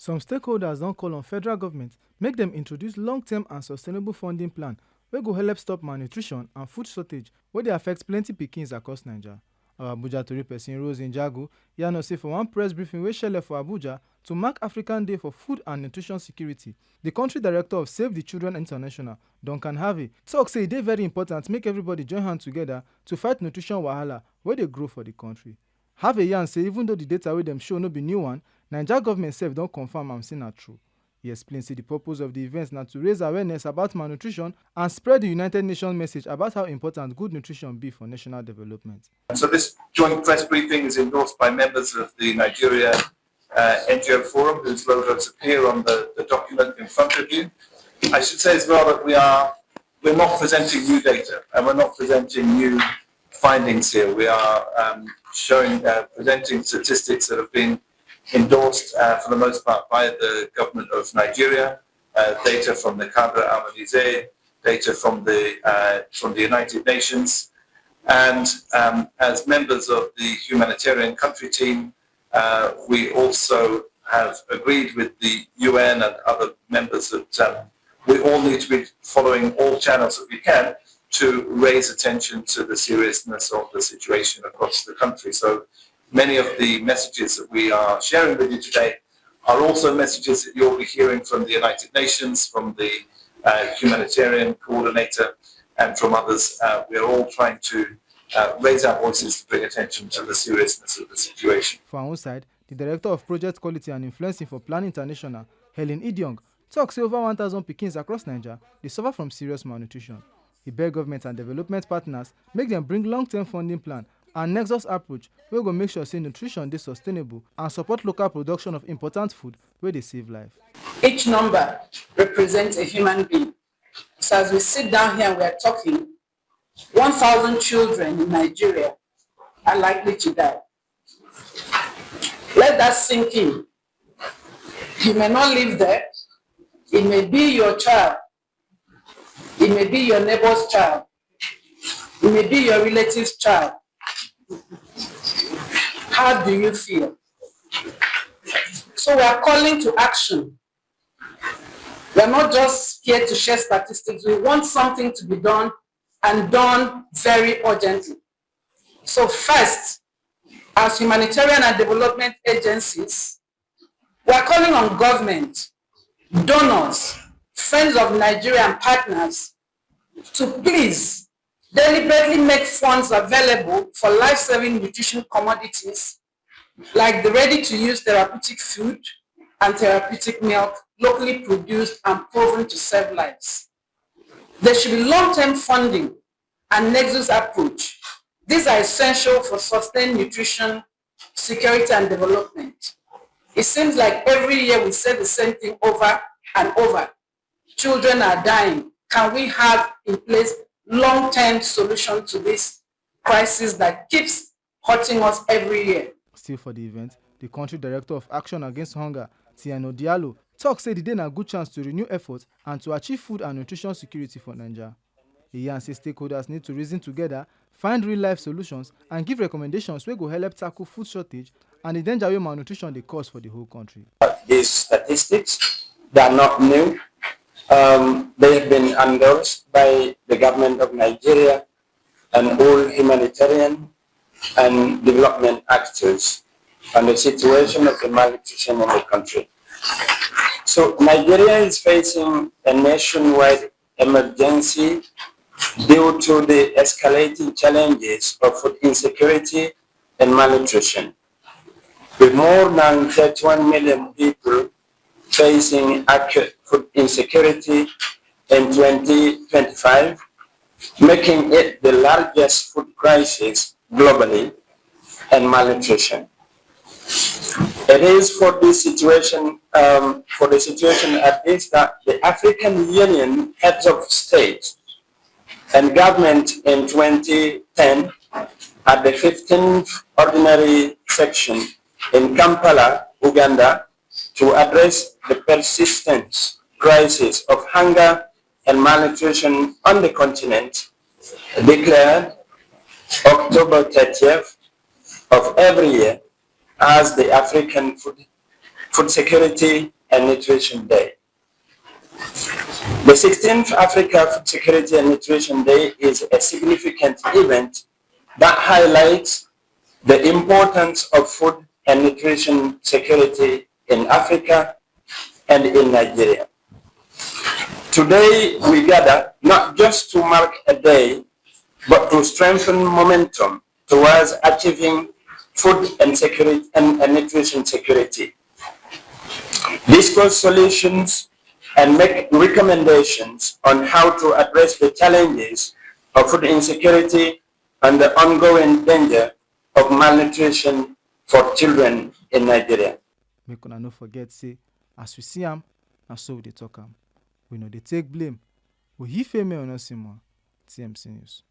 Some stakeholders don't call on federal government make them introduce long-term and sustainable funding plan wey go help stop malnutrition and food shortage wey dey affect plenty pikins across Naija. Our Abuja tori pesin Rose Njagu yarn us say for one press briefing wey shele for Abuja to mark African Day for Food and Nutrition Security, the country director of Save the Children International, Duncan Harvey, tok say e dey very important make everybody join hand together to fight nutrition wahala wey dey grow for the country. Harvey yarn say even though the data wey dem show no be new one, Naija government sef don confirm am say na true. He explains say the purpose of the event na to raise awareness about malnutrition and spread the United Nations message about how important good nutrition be for national development. So this joint press briefing is endorsed by members of the Nigeria NGO Forum, whose logos appear on the document in front of you. I should say as well that we're not presenting new data and we're not presenting new findings here. We are presenting statistics that have been endorsed for the most part by the government of Nigeria, data from the Cadre Harmonisé, data from the United Nations, and as members of the humanitarian country team, we also have agreed with the UN and other members that we all need to be following all channels that we can to raise attention to the seriousness of the situation across the country. So many of the messages that we are sharing with you today are also messages that you'll be hearing from the United Nations, from the humanitarian coordinator, and from others. We are all trying to raise our voices to bring attention to the seriousness of the situation. For our own side, the Director of Project Quality and Influencing for Plan International, Helen Idiong, talks say over 1,000 pikins across Nigeria they suffer from serious malnutrition. He beg government and development partners make them bring long-term funding plan and nexus approach wey go make sure say nutrition dey sustainable and support local production of important food wey dey save life. Each number represents a human being. So as we sit down here and we are talking, 1,000 children in Nigeria are likely to die. Let that sink in. You may not live there. It may be your child. It may be your neighbor's child. It may be your relative's child. How do you feel? So we are calling to action. We are not just here to share statistics. We want something to be done and done very urgently. So first, as humanitarian and development agencies, we are calling on government, donors, friends of Nigeria and partners to please deliberately make funds available for life-saving nutrition commodities like the ready-to-use therapeutic food and therapeutic milk, locally produced and proven to save lives. There should be long-term funding and nexus approach. These are essential for sustained nutrition, security, and development. It seems like every year we say the same thing over and over. Children are dying. Can we have in place long-term solution to this crisis that keeps hurting us every year? Still for the event, the country director of Action Against Hunger, Tiano Diallo, talks say the day na good chance to renew efforts and to achieve food and nutrition security for Nigeria. He yarn say stakeholders need to reason together, find real-life solutions, and give recommendations wey go help tackle food shortage and the danger wey malnutrition dey cause for the whole country. These statistics, they are not new. They have been endorsed by the government of Nigeria and all humanitarian and development actors on the situation of the malnutrition in the country. So Nigeria is facing a nationwide emergency due to the escalating challenges of food insecurity and malnutrition, with more than 31 million people facing acute food insecurity in 2025, making it the largest food crisis globally, and malnutrition. It is for this situation, at this that the African Union heads of state and government in 2010 at the 15th Ordinary Section in Kampala, Uganda, to address the persistent crisis of hunger and malnutrition on the continent, declared October 30th of every year as the African Food Security and Nutrition Day. The 16th Africa Food Security and Nutrition Day is a significant event that highlights the importance of food and nutrition security in Africa and in Nigeria. Today, we gather not just to mark a day, but to strengthen momentum towards achieving food and security and nutrition security. Discuss solutions and make recommendations on how to address the challenges of food insecurity and the ongoing danger of malnutrition for children in Nigeria. Make una no forget say as we see am, na so we dey talk am. We no dey take blame. We hear female no see more. TMC News.